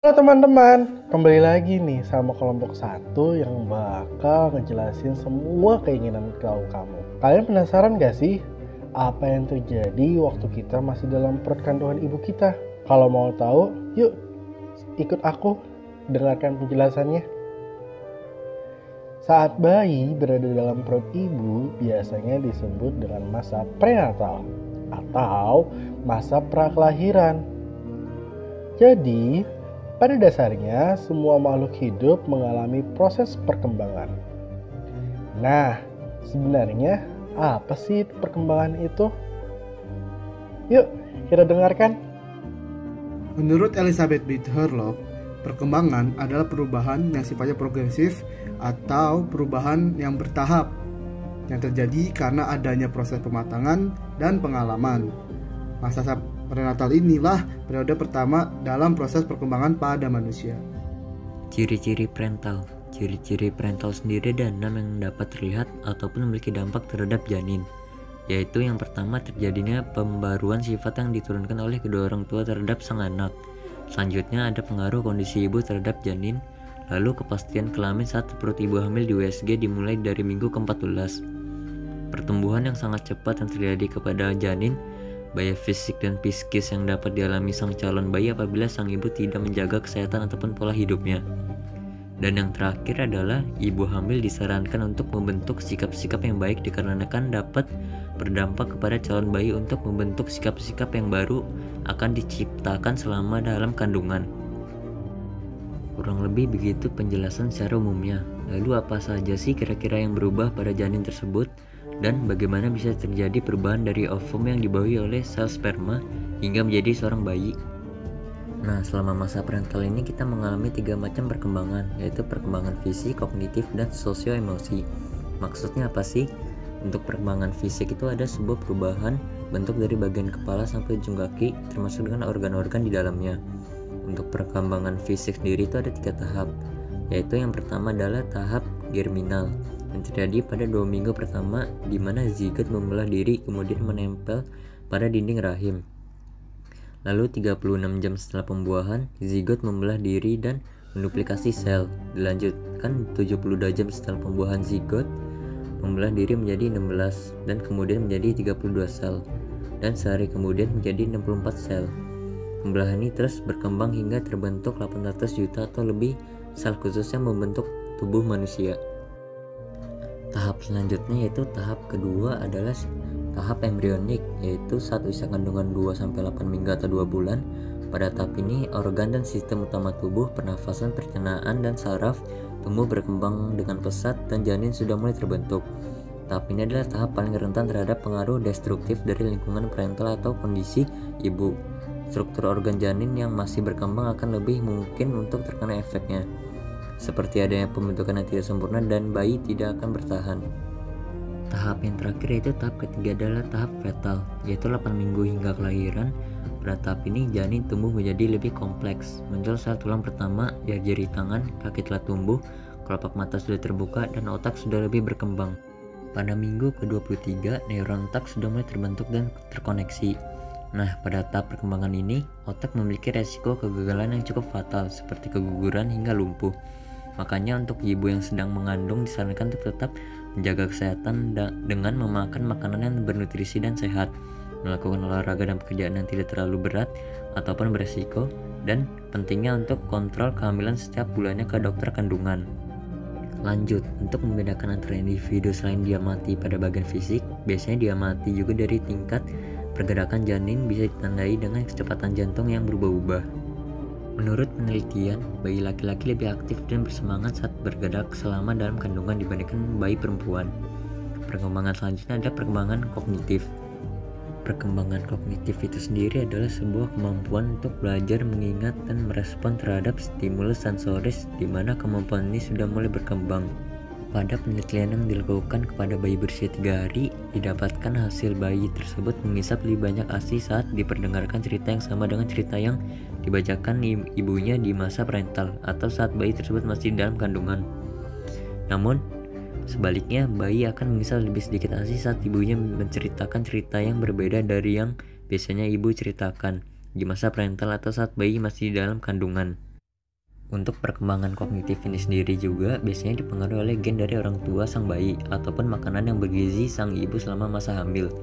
Halo teman-teman, kembali lagi nih sama kelompok satu yang bakal ngejelasin semua keinginan kamu. Kalian penasaran gak sih apa yang terjadi waktu kita masih dalam perut kandungan ibu kita? Kalau mau tahu, yuk ikut aku dengarkan penjelasannya. Saat bayi berada dalam perut ibu biasanya disebut dengan masa prenatal atau masa prakelahiran. Jadi, pada dasarnya, semua makhluk hidup mengalami proses perkembangan. Nah, sebenarnya apa sih perkembangan itu? Yuk, kita dengarkan. Menurut Elizabeth Hurlock, perkembangan adalah perubahan yang sifatnya progresif atau perubahan yang bertahap yang terjadi karena adanya proses pematangan dan pengalaman. Masa prenatal inilah periode pertama dalam proses perkembangan pada manusia. Ciri-ciri prenatal. Ciri-ciri prenatal sendiri ada 6 yang dapat terlihat ataupun memiliki dampak terhadap janin, yaitu yang pertama terjadinya pembaruan sifat yang diturunkan oleh kedua orang tua terhadap sang anak. Selanjutnya ada pengaruh kondisi ibu terhadap janin, lalu kepastian kelamin saat perut ibu hamil di USG dimulai dari minggu ke-14. Pertumbuhan yang sangat cepat yang terjadi kepada janin, bahaya fisik dan psikis yang dapat dialami sang calon bayi apabila sang ibu tidak menjaga kesehatan ataupun pola hidupnya. Dan yang terakhir adalah ibu hamil disarankan untuk membentuk sikap-sikap yang baik dikarenakan dapat berdampak kepada calon bayi untuk membentuk sikap-sikap yang baru akan diciptakan selama dalam kandungan. Kurang lebih begitu penjelasan secara umumnya. Lalu apa saja sih kira-kira yang berubah pada janin tersebut? Dan bagaimana bisa terjadi perubahan dari ovum yang dibawahi oleh sel sperma hingga menjadi seorang bayi? Nah, selama masa prenatal ini kita mengalami 3 macam perkembangan, yaitu perkembangan fisik, kognitif, dan sosio-emosi. Maksudnya apa sih? Untuk perkembangan fisik itu ada sebuah perubahan bentuk dari bagian kepala sampai ujung kaki, termasuk dengan organ-organ di dalamnya. Untuk perkembangan fisik sendiri itu ada 3 tahap, yaitu yang pertama adalah tahap germinal, yang terjadi pada 2 minggu pertama di mana zigot membelah diri kemudian menempel pada dinding rahim. Lalu 36 jam setelah pembuahan, zigot membelah diri dan menduplikasi sel. Dilanjutkan 72 jam setelah pembuahan, zigot membelah diri menjadi 16 dan kemudian menjadi 32 sel. Dan sehari kemudian menjadi 64 sel. Pembelahan ini terus berkembang hingga terbentuk 800 juta atau lebih sel khusus yang membentuk tubuh manusia. Tahap selanjutnya yaitu tahap kedua adalah tahap embrionik, yaitu saat usia kandungan 2-8 minggu atau 2 bulan. Pada tahap ini, organ dan sistem utama tubuh, pernafasan, pencernaan, dan saraf tumbuh berkembang dengan pesat dan janin sudah mulai terbentuk. Tahap ini adalah tahap paling rentan terhadap pengaruh destruktif dari lingkungan parental atau kondisi ibu. Struktur organ janin yang masih berkembang akan lebih mungkin untuk terkena efeknya, seperti adanya pembentukan yang tidak sempurna dan bayi tidak akan bertahan. Tahap yang terakhir yaitu tahap ketiga adalah tahap fetal, yaitu 8 minggu hingga kelahiran. Pada tahap ini janin tumbuh menjadi lebih kompleks, muncul sel tulang pertama, jari tangan, kaki telah tumbuh, kelopak mata sudah terbuka, dan otak sudah lebih berkembang. Pada minggu ke-23, neuron otak sudah mulai terbentuk dan terkoneksi. Nah, pada tahap perkembangan ini, otak memiliki resiko kegagalan yang cukup fatal, seperti keguguran hingga lumpuh. Makanya untuk ibu yang sedang mengandung disarankan untuk tetap menjaga kesehatan dengan memakan makanan yang bernutrisi dan sehat, melakukan olahraga dan pekerjaan yang tidak terlalu berat ataupun beresiko, dan pentingnya untuk kontrol kehamilan setiap bulannya ke dokter kandungan. Lanjut, untuk membedakan antara individu selain diamati pada bagian fisik, biasanya diamati juga dari tingkat pergerakan janin bisa ditandai dengan kecepatan jantung yang berubah-ubah. Menurut penelitian, bayi laki-laki lebih aktif dan bersemangat saat bergerak selama dalam kandungan dibandingkan bayi perempuan. Perkembangan selanjutnya ada perkembangan kognitif. Perkembangan kognitif itu sendiri adalah sebuah kemampuan untuk belajar, mengingat, dan merespon terhadap stimulus sensoris, di mana kemampuan ini sudah mulai berkembang. Pada penelitian yang dilakukan kepada bayi berusia 3 hari, didapatkan hasil bayi tersebut menghisap lebih banyak ASI saat diperdengarkan cerita yang sama dengan cerita yang dibacakan ibunya di masa prenatal atau saat bayi tersebut masih dalam kandungan. Namun, sebaliknya, bayi akan menghisap lebih sedikit ASI saat ibunya menceritakan cerita yang berbeda dari yang biasanya ibu ceritakan di masa prenatal atau saat bayi masih dalam kandungan. Untuk perkembangan kognitif ini sendiri juga biasanya dipengaruhi oleh gen dari orang tua sang bayi ataupun makanan yang bergizi sang ibu selama masa hamil.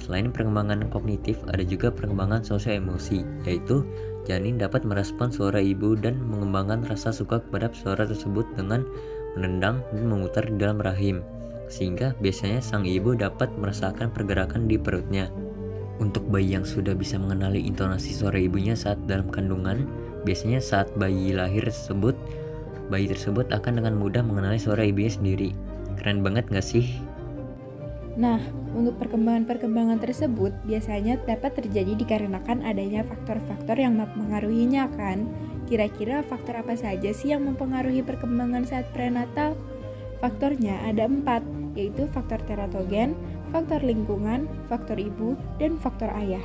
Selain perkembangan kognitif, ada juga perkembangan sosio-emosi, yaitu janin dapat merespon suara ibu dan mengembangkan rasa suka kepada suara tersebut dengan menendang dan memutar di dalam rahim, sehingga biasanya sang ibu dapat merasakan pergerakan di perutnya. Untuk bayi yang sudah bisa mengenali intonasi suara ibunya saat dalam kandungan, biasanya saat bayi lahir bayi tersebut akan dengan mudah mengenali suara ibunya sendiri. Keren banget gak sih? Nah, untuk perkembangan tersebut biasanya dapat terjadi dikarenakan adanya faktor-faktor yang mempengaruhinya kan? Kira-kira faktor apa saja sih yang mempengaruhi perkembangan saat prenatal? Faktornya ada 4, yaitu faktor teratogen, faktor lingkungan, faktor ibu, dan faktor ayah.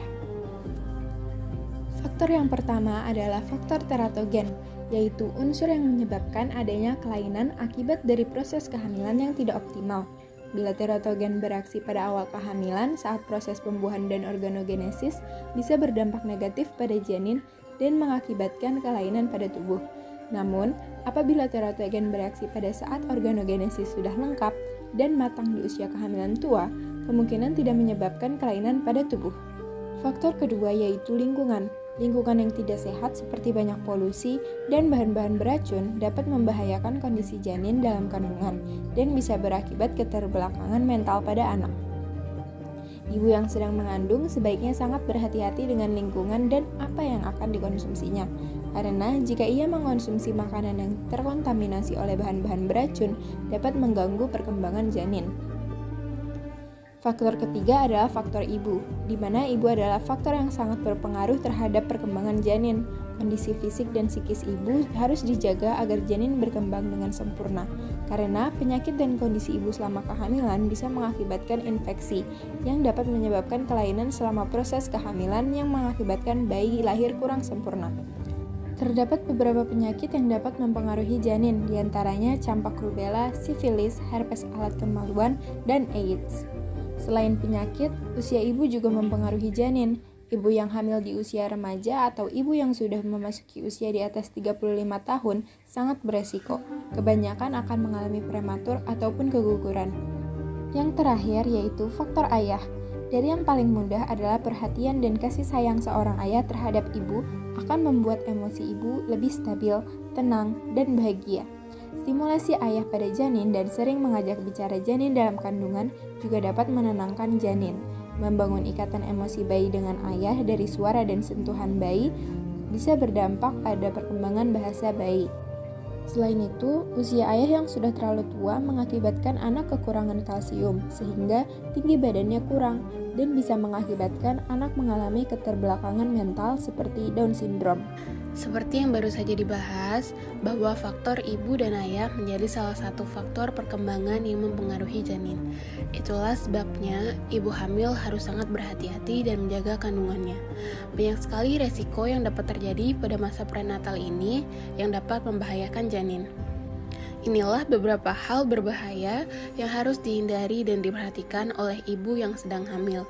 Faktor yang pertama adalah faktor teratogen, yaitu unsur yang menyebabkan adanya kelainan akibat dari proses kehamilan yang tidak optimal. Bila teratogen beraksi pada awal kehamilan saat proses pembuahan dan organogenesis, bisa berdampak negatif pada janin dan mengakibatkan kelainan pada tubuh. Namun, apabila teratogen beraksi pada saat organogenesis sudah lengkap dan matang di usia kehamilan tua, kemungkinan tidak menyebabkan kelainan pada tubuh. Faktor kedua yaitu lingkungan. Lingkungan yang tidak sehat seperti banyak polusi dan bahan-bahan beracun dapat membahayakan kondisi janin dalam kandungan dan bisa berakibat keterbelakangan mental pada anak. Ibu yang sedang mengandung sebaiknya sangat berhati-hati dengan lingkungan dan apa yang akan dikonsumsinya, karena jika ia mengonsumsi makanan yang terkontaminasi oleh bahan-bahan beracun dapat mengganggu perkembangan janin. Faktor ketiga adalah faktor ibu, di mana ibu adalah faktor yang sangat berpengaruh terhadap perkembangan janin. Kondisi fisik dan psikis ibu harus dijaga agar janin berkembang dengan sempurna, karena penyakit dan kondisi ibu selama kehamilan bisa mengakibatkan infeksi, yang dapat menyebabkan kelainan selama proses kehamilan yang mengakibatkan bayi lahir kurang sempurna. Terdapat beberapa penyakit yang dapat mempengaruhi janin, diantaranya campak rubella, sifilis, herpes alat kemaluan, dan AIDS. Selain penyakit, usia ibu juga mempengaruhi janin. Ibu yang hamil di usia remaja atau ibu yang sudah memasuki usia di atas 35 tahun sangat beresiko. Kebanyakan akan mengalami prematur ataupun keguguran. Yang terakhir yaitu faktor ayah. Dari yang paling mudah adalah perhatian dan kasih sayang seorang ayah terhadap ibu akan membuat emosi ibu lebih stabil, tenang, dan bahagia. Stimulasi ayah pada janin dan sering mengajak bicara janin dalam kandungan juga dapat menenangkan janin. Membangun ikatan emosi bayi dengan ayah dari suara dan sentuhan bayi bisa berdampak pada perkembangan bahasa bayi. Selain itu, usia ayah yang sudah terlalu tua mengakibatkan anak kekurangan kalsium, sehingga tinggi badannya kurang dan bisa mengakibatkan anak mengalami keterbelakangan mental seperti Down syndrome. Seperti yang baru saja dibahas, bahwa faktor ibu dan ayah menjadi salah satu faktor perkembangan yang mempengaruhi janin. Itulah sebabnya ibu hamil harus sangat berhati-hati dan menjaga kandungannya. Banyak sekali resiko yang dapat terjadi pada masa prenatal ini yang dapat membahayakan janin. Inilah beberapa hal berbahaya yang harus dihindari dan diperhatikan oleh ibu yang sedang hamil,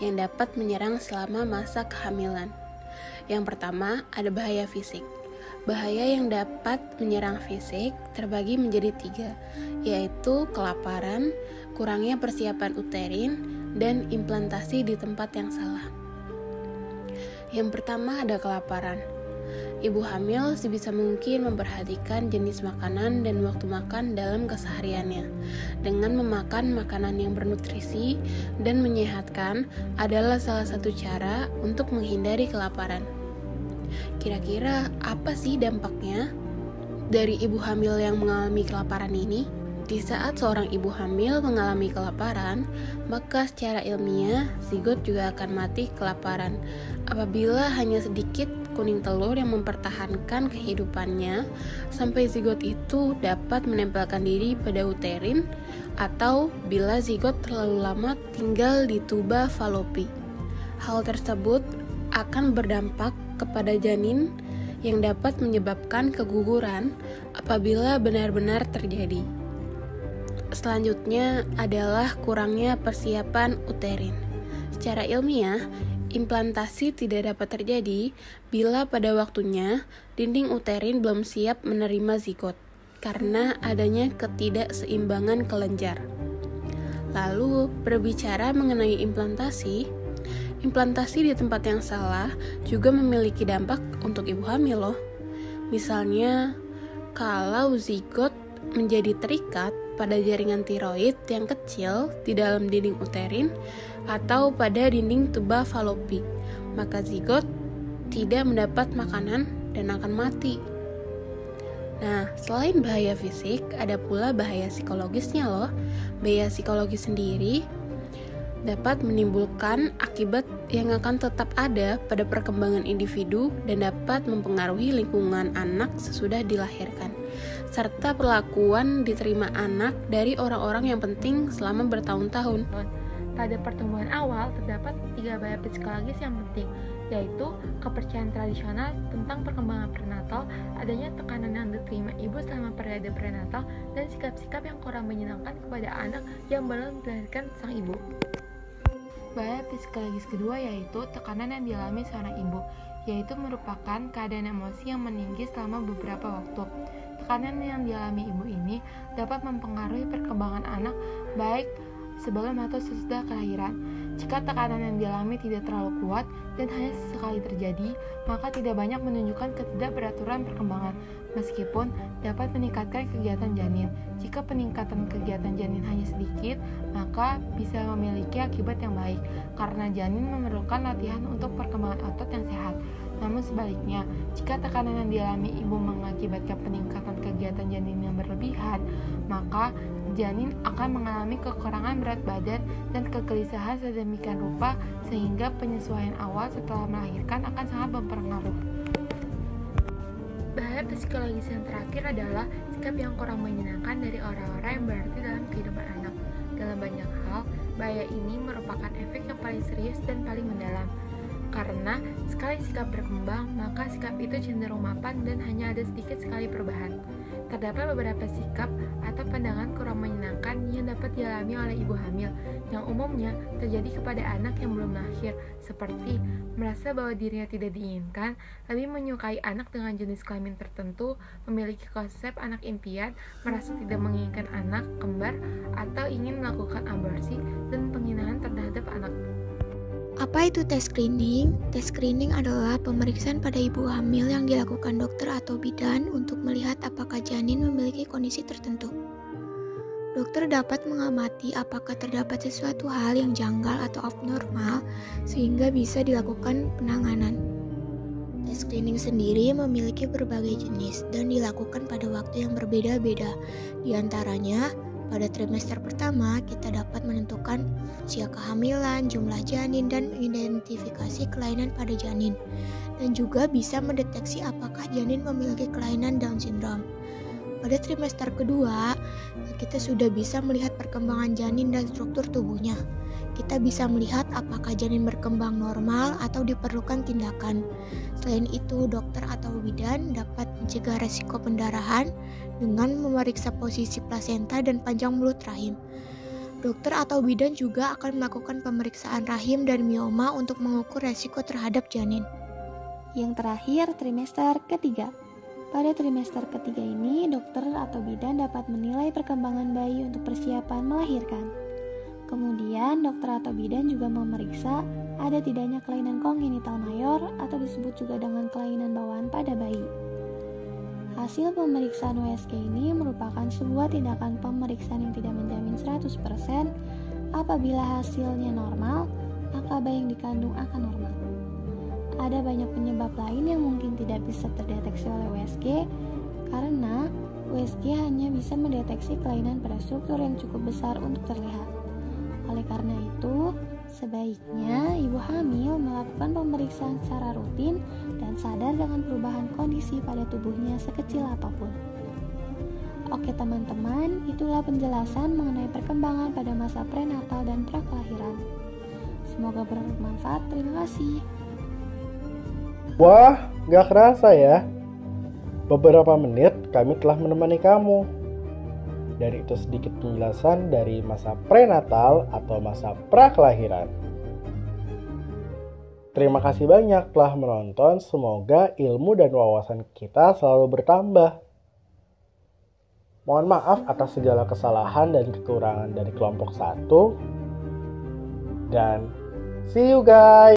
yang dapat menyerang selama masa kehamilan. Yang pertama, ada bahaya fisik. Bahaya yang dapat menyerang fisik terbagi menjadi 3, yaitu kelaparan, kurangnya persiapan uterin, dan implantasi di tempat yang salah. Yang pertama ada kelaparan. Ibu hamil sebisa mungkin memperhatikan jenis makanan dan waktu makan dalam kesehariannya. Dengan memakan makanan yang bernutrisi dan menyehatkan adalah salah satu cara untuk menghindari kelaparan. Kira-kira apa sih dampaknya dari ibu hamil yang mengalami kelaparan ini? Di saat seorang ibu hamil mengalami kelaparan, maka secara ilmiah zigot juga akan mati kelaparan. Apabila hanya sedikit kuning telur yang mempertahankan kehidupannya sampai zigot itu dapat menempelkan diri pada uterin, atau bila zigot terlalu lama tinggal di tuba falopi. Hal tersebut akan berdampak kepada janin yang dapat menyebabkan keguguran apabila benar-benar terjadi. Selanjutnya adalah kurangnya persiapan uterin. Secara ilmiah, Implantasi tidak dapat terjadi bila pada waktunya dinding uterin belum siap menerima zigot karena adanya ketidakseimbangan kelenjar. Lalu, berbicara mengenai implantasi di tempat yang salah juga memiliki dampak untuk ibu hamil loh. Misalnya, kalau zigot menjadi terikat pada jaringan tiroid yang kecil di dalam dinding uterin atau pada dinding tuba falopi, maka zigot tidak mendapat makanan dan akan mati. Nah, selain bahaya fisik, ada pula bahaya psikologisnya loh. Bahaya psikologis sendiri dapat menimbulkan akibat yang akan tetap ada pada perkembangan individu dan dapat mempengaruhi lingkungan anak sesudah dilahirkan, serta perlakuan diterima anak dari orang-orang yang penting selama bertahun-tahun. Pada pertumbuhan awal, terdapat 3 bahaya psikologis yang penting, yaitu kepercayaan tradisional tentang perkembangan prenatal, adanya tekanan yang diterima ibu selama periode prenatal, dan sikap-sikap yang kurang menyenangkan kepada anak yang belum dilahirkan sang ibu. Bahaya psikologis kedua yaitu tekanan yang dialami seorang ibu, yaitu merupakan keadaan emosi yang meninggi selama beberapa waktu. Tekanan yang dialami ibu ini dapat mempengaruhi perkembangan anak baik sebelum atau sesudah kelahiran. Jika tekanan yang dialami tidak terlalu kuat dan hanya sesekali terjadi, maka tidak banyak menunjukkan ketidakberaturan perkembangan, meskipun dapat meningkatkan kegiatan janin. Jika peningkatan kegiatan janin hanya sedikit, maka bisa memiliki akibat yang baik, karena janin memerlukan latihan untuk perkembangan otot yang sehat. Namun sebaliknya, jika tekanan yang dialami ibu mengakibatkan peningkatan kegiatan janin yang berlebihan, maka janin akan mengalami kekurangan berat badan dan kegelisahan sedemikian rupa sehingga penyesuaian awal setelah melahirkan akan sangat berpengaruh. Bahaya psikologis yang terakhir adalah sikap yang kurang menyenangkan dari orang-orang yang berarti dalam kehidupan anak. Dalam banyak hal, bahaya ini merupakan efek yang paling serius dan paling mendalam. Karena sekali sikap berkembang, maka sikap itu cenderung mapan dan hanya ada sedikit sekali perubahan. Terdapat beberapa sikap atau pandangan kurang menyenangkan yang dapat dialami oleh ibu hamil, yang umumnya terjadi kepada anak yang belum lahir, seperti merasa bahwa dirinya tidak diinginkan, lebih menyukai anak dengan jenis kelamin tertentu, memiliki konsep anak impian, merasa tidak menginginkan anak kembar, atau ingin melakukan aborsi, dan penghinaan terhadap anak. Apa itu tes screening? Tes screening adalah pemeriksaan pada ibu hamil yang dilakukan dokter atau bidan untuk melihat apakah janin memiliki kondisi tertentu. Dokter dapat mengamati apakah terdapat sesuatu hal yang janggal atau abnormal sehingga bisa dilakukan penanganan. Tes screening sendiri memiliki berbagai jenis dan dilakukan pada waktu yang berbeda-beda. Di antaranya, pada trimester pertama, kita dapat menentukan usia kehamilan, jumlah janin, dan mengidentifikasi kelainan pada janin. Dan juga bisa mendeteksi apakah janin memiliki kelainan Down syndrome. Pada trimester kedua, kita sudah bisa melihat perkembangan janin dan struktur tubuhnya. Kita bisa melihat apakah janin berkembang normal atau diperlukan tindakan. Selain itu, dokter atau bidan dapat mencegah resiko pendarahan dengan memeriksa posisi plasenta dan panjang mulut rahim. Dokter atau bidan juga akan melakukan pemeriksaan rahim dan mioma untuk mengukur resiko terhadap janin. Yang terakhir, trimester ketiga. Pada trimester ketiga ini, dokter atau bidan dapat menilai perkembangan bayi untuk persiapan melahirkan. Kemudian, dokter atau bidan juga memeriksa ada tidaknya kelainan kongenital mayor atau disebut juga dengan kelainan bawaan pada bayi. Hasil pemeriksaan USG ini merupakan sebuah tindakan pemeriksaan yang tidak menjamin 100%. Apabila hasilnya normal, maka bayi yang dikandung akan normal. Ada banyak penyebab lain yang mungkin tidak bisa terdeteksi oleh USG karena USG hanya bisa mendeteksi kelainan pada struktur yang cukup besar untuk terlihat. Oleh karena itu, sebaiknya ibu hamil melakukan pemeriksaan secara rutin dan sadar dengan perubahan kondisi pada tubuhnya sekecil apapun. Oke teman-teman, itulah penjelasan mengenai perkembangan pada masa prenatal dan prakelahiran. Semoga bermanfaat, terima kasih. Wah, gak kerasa ya. Beberapa menit kami telah menemani kamu. Dari itu sedikit penjelasan dari masa prenatal atau masa prakelahiran. Terima kasih banyak telah menonton. Semoga ilmu dan wawasan kita selalu bertambah. Mohon maaf atas segala kesalahan dan kekurangan dari kelompok 1. Dan see you guys!